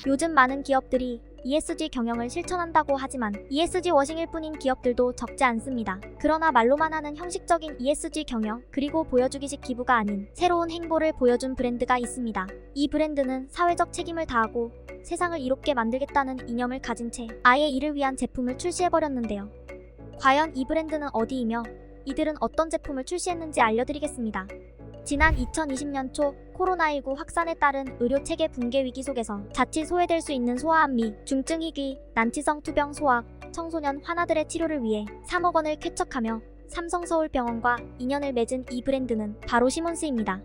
요즘 많은 기업들이 ESG 경영을 실천한다고 하지만 ESG 워싱일 뿐인 기업들도 적지 않습니다. 그러나 말로만 하는 형식적인 ESG 경영, 그리고 보여주기식 기부가 아닌 새로운 행보를 보여준 브랜드가 있습니다. 이 브랜드는 사회적 책임을 다하고 세상을 이롭게 만들겠다는 이념을 가진 채 아예 이를 위한 제품을 출시해버렸는데요. 과연 이 브랜드는 어디이며 이들은 어떤 제품을 출시했는지 알려드리겠습니다. 지난 2020년 초 코로나19 확산에 따른 의료체계 붕괴 위기 속에서 자칫 소외될 수 있는 소아암 및 중증희귀, 난치성 투병 소아, 청소년 환아들의 치료를 위해 3억 원을 쾌척하며 삼성서울병원과 인연을 맺은 이 브랜드는 바로 시몬스입니다.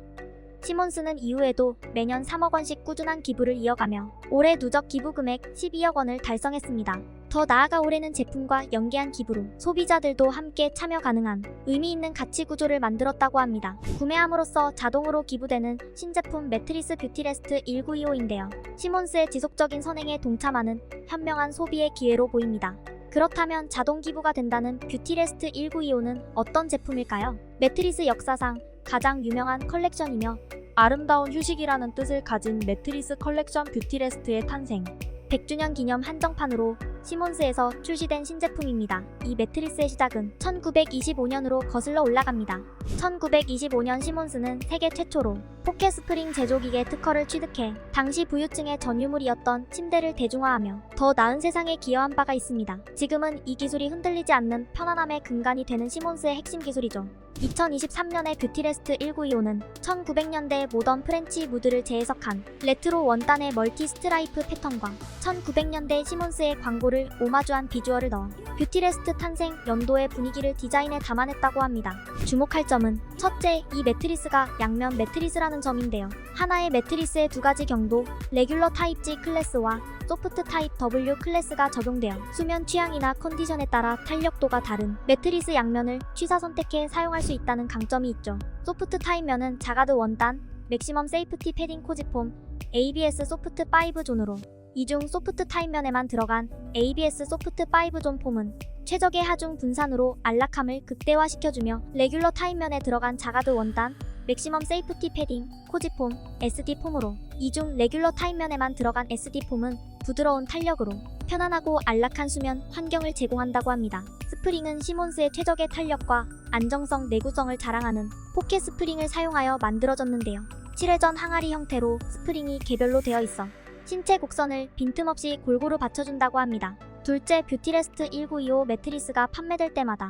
시몬스는 이후에도 매년 3억 원씩 꾸준한 기부를 이어가며 올해 누적 기부 금액 12억 원을 달성했습니다. 더 나아가 올해는 제품과 연계한 기부로 소비자들도 함께 참여 가능한 의미 있는 가치 구조를 만들었다고 합니다. 구매함으로써 자동으로 기부되는 신제품 매트리스 뷰티레스트 1925인데요. 시몬스의 지속적인 선행에 동참하는 현명한 소비의 기회로 보입니다. 그렇다면 자동 기부가 된다는 뷰티레스트 1925는 어떤 제품일까요? 매트리스 역사상 가장 유명한 컬렉션이며 아름다운 휴식이라는 뜻을 가진 매트리스 컬렉션 뷰티레스트의 탄생. 100주년 기념 한정판으로 시몬스에서 출시된 신제품입니다. 이 매트리스의 시작은 1925년으로 거슬러 올라갑니다. 1925년 시몬스는 세계 최초로 포켓 스프링 제조기계 특허를 취득해 당시 부유층의 전유물이었던 침대를 대중화하며 더 나은 세상에 기여한 바가 있습니다. 지금은 이 기술이 흔들리지 않는 편안함의 근간이 되는 시몬스의 핵심 기술이죠. 2023년의 뷰티레스트 1925는 1900년대 모던 프렌치 무드를 재해석한 레트로 원단의 멀티 스트라이프 패턴과 1900년대 시몬스의 광고를 오마주한 비주얼을 넣어 뷰티레스트 탄생 연도의 분위기를 디자인에 담아냈다고 합니다. 주목할 점은 첫째, 이 매트리스가 양면 매트리스라는 점인데요. 하나의 매트리스의 두 가지 경도, 레귤러 타입 G 클래스와 소프트 타입 W 클래스가 적용되어 수면 취향이나 컨디션에 따라 탄력도가 다른 매트리스 양면을 취사 선택해 사용할 수 있다는 강점이 있죠. 소프트 타입면은 자가드 원단, 맥시멈 세이프티 패딩 코지폼, ABS 소프트 5존으로 이중 소프트 타입면에만 들어간 ABS 소프트 5존 폼은 최적의 하중 분산으로 안락함을 극대화시켜주며 레귤러 타입면에 들어간 자가드 원단, 맥시멈 세이프티 패딩, 코지폼, SD 폼으로 이중 레귤러 타입면에만 들어간 SD 폼은 부드러운 탄력으로 편안하고 안락한 수면 환경을 제공한다고 합니다. 스프링은 시몬스의 최적의 탄력과 안정성 내구성을 자랑하는 포켓 스프링을 사용하여 만들어졌는데요. 7회전 항아리 형태로 스프링이 개별로 되어 있어 신체 곡선을 빈틈없이 골고루 받쳐준다고 합니다. 둘째, 뷰티레스트 1925 매트리스가 판매될 때마다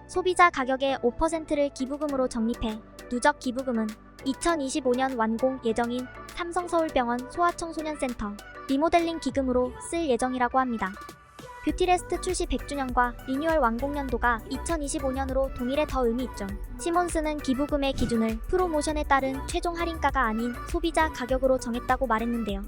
소비자 가격의 5%를 기부금으로 적립해 누적 기부금은 2025년 완공 예정인 삼성서울병원 소아청소년센터 리모델링 기금으로 쓸 예정이라고 합니다. 뷰티레스트 출시 100주년과 리뉴얼 완공 연도가 2025년으로 동일해 더 의미 있죠. 시몬스는 기부금의 기준을 프로모션에 따른 최종 할인가가 아닌 소비자 가격으로 정했다고 말했는데요.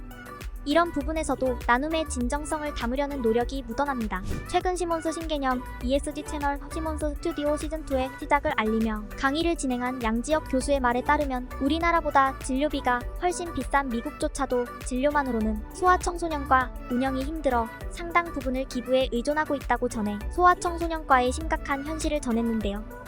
이런 부분에서도 나눔의 진정성을 담으려는 노력이 묻어납니다. 최근 시몬스 신개념 ESG 채널 시몬스 스튜디오 시즌2의 시작을 알리며 강의를 진행한 양지혁 교수의 말에 따르면 우리나라보다 진료비가 훨씬 비싼 미국조차도 진료만으로는 소아청소년과 운영이 힘들어 상당 부분을 기부에 의존하고 있다고 전해 소아청소년과의 심각한 현실을 전했는데요.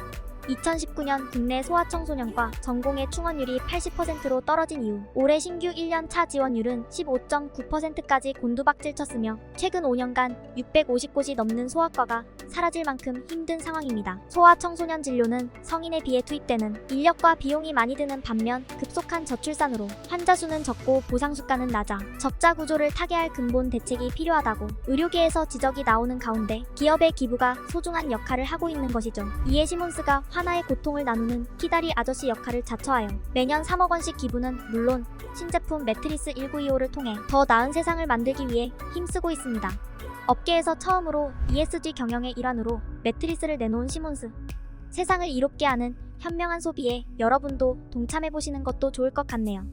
2019년 국내 소아청소년과 전공의 충원율이 80%로 떨어진 이후 올해 신규 1년차 지원율은 15.9%까지 곤두박질 쳤으며 최근 5년간 650곳이 넘는 소아과가 사라질 만큼 힘든 상황입니다. 소아청소년 진료는 성인에 비해 투입되는 인력과 비용이 많이 드는 반면 급속한 저출산으로 환자 수는 적고 보상 수가는 낮아 적자 구조를 타개할 근본 대책이 필요하다고 의료계에서 지적이 나오는 가운데 기업의 기부가 소중한 역할을 하고 있는 것이죠. 이에 시몬스가 하나의 고통을 나누는 키다리 아저씨 역할을 자처하여 매년 3억 원씩 기부는 물론 신제품 매트리스 1925를 통해 더 나은 세상을 만들기 위해 힘쓰고 있습니다. 업계에서 처음으로 ESG 경영의 일환으로 매트리스를 내놓은 시몬스. 세상을 이롭게 하는 현명한 소비에 여러분도 동참해보시는 것도 좋을 것 같네요.